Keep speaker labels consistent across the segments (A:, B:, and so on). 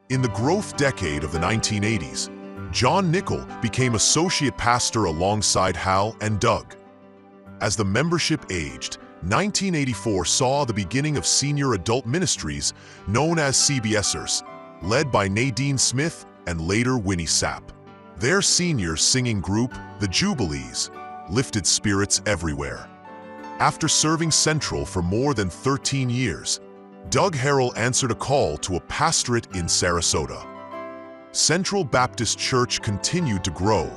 A: In the growth decade of the 1980s, John Nichol became associate pastor alongside Hal and Doug. As the membership aged, 1984 saw the beginning of senior adult ministries known as CBSers, led by Nadine Smith and later Winnie Sapp. Their senior singing group, the Jubilees, lifted spirits everywhere. After serving Central for more than 13 years, Doug Harrell answered a call to a pastorate in Sarasota. Central Baptist Church continued to grow,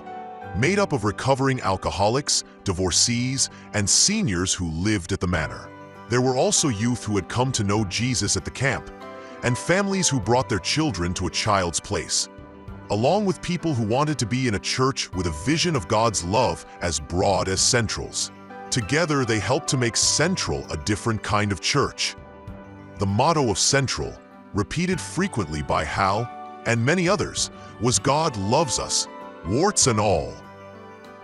A: made up of recovering alcoholics, divorcees, and seniors who lived at the Manor. There were also youth who had come to know Jesus at the camp, and families who brought their children to a child's place, along with people who wanted to be in a church with a vision of God's love as broad as Central's. Together, they helped to make Central a different kind of church. The motto of Central, repeated frequently by Hal and many others, was "God loves us, warts and all."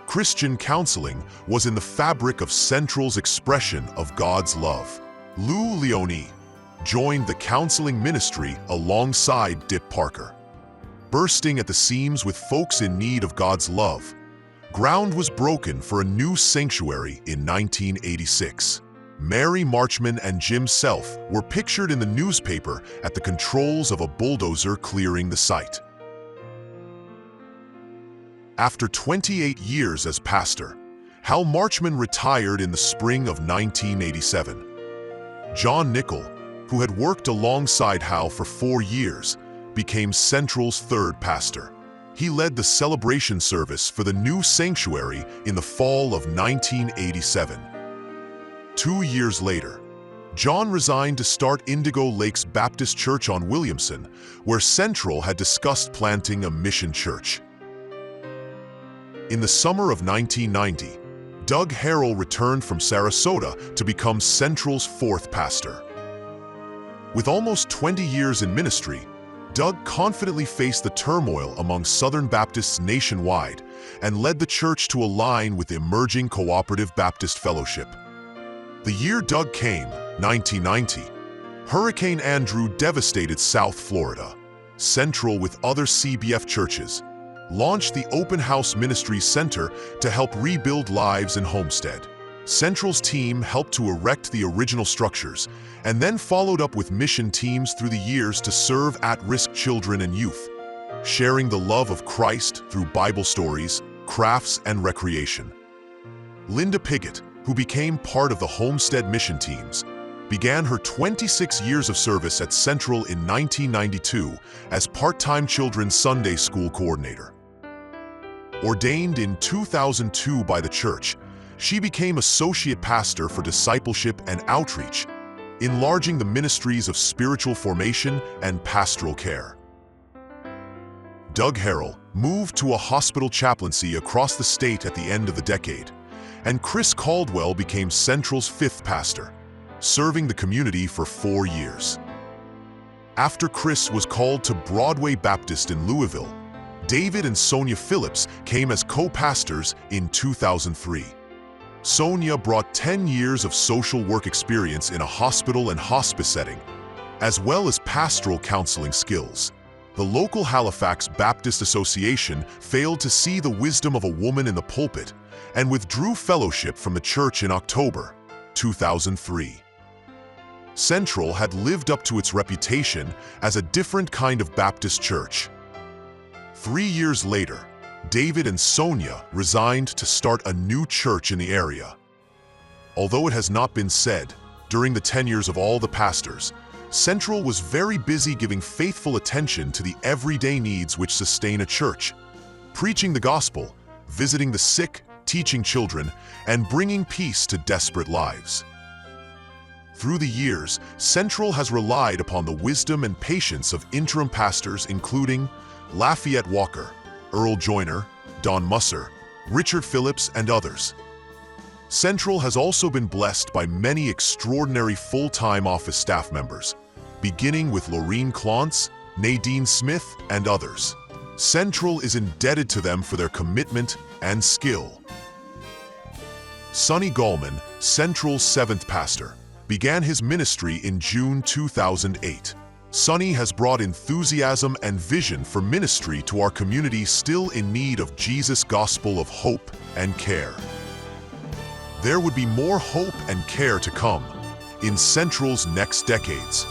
A: Christian counseling was in the fabric of Central's expression of God's love. Lou Leone joined the counseling ministry alongside Dip Parker. Bursting at the seams with folks in need of God's love, ground was broken for a new sanctuary in 1986. Mary Marchman and Jim Self were pictured in the newspaper at the controls of a bulldozer clearing the site. After 28 years as pastor, Hal Marchman retired in the spring of 1987. John Nichol, who had worked alongside Hal for 4 years, became Central's third pastor. He led the celebration service for the new sanctuary in the fall of 1987. 2 years later, John resigned to start Indigo Lakes Baptist Church on Williamson, where Central had discussed planting a mission church. In the summer of 1990, Doug Harrell returned from Sarasota to become Central's fourth pastor. With almost 20 years in ministry, Doug confidently faced the turmoil among Southern Baptists nationwide and led the church to align with the emerging Cooperative Baptist Fellowship. The year Doug came, 1990, Hurricane Andrew devastated South Florida. Central, with other CBF churches, launched the Open House Ministries Center to help rebuild lives in Homestead. Central's team helped to erect the original structures and then followed up with mission teams through the years to serve at-risk children and youth, sharing the love of Christ through Bible stories, crafts, and recreation. Linda Piggott, who became part of the Homestead mission teams, began her 26 years of service at Central in 1992 as part-time children's Sunday school coordinator. Ordained in 2002 by the church, she became associate pastor for discipleship and outreach, enlarging the ministries of spiritual formation and pastoral care. Doug Harrell moved to a hospital chaplaincy across the state at the end of the decade, and Chris Caldwell became Central's fifth pastor, serving the community for 4 years. After Chris was called to Broadway Baptist in Louisville, David and Sonia Phillips came as co-pastors in 2003. Sonia brought 10 years of social work experience in a hospital and hospice setting, as well as pastoral counseling skills. The local Halifax Baptist Association failed to see the wisdom of a woman in the pulpit and withdrew fellowship from the church in October 2003. Central had lived up to its reputation as a different kind of Baptist church. 3 years later, David and Sonia resigned to start a new church in the area. Although it has not been said, during the tenures of all the pastors, Central was very busy giving faithful attention to the everyday needs which sustain a church, preaching the gospel, visiting the sick, teaching children, and bringing peace to desperate lives. Through the years, Central has relied upon the wisdom and patience of interim pastors including Lafayette Walker, Earl Joyner, Don Musser, Richard Phillips, and others. Central has also been blessed by many extraordinary full-time office staff members, beginning with Laureen Clontz, Nadine Smith, and others. Central is indebted to them for their commitment and skill. Sonny Gallman, Central's 7th pastor, began his ministry in June 2008. Sonny has brought enthusiasm and vision for ministry to our community still in need of Jesus' gospel of hope and care. There would be more hope and care to come in Central's next decades.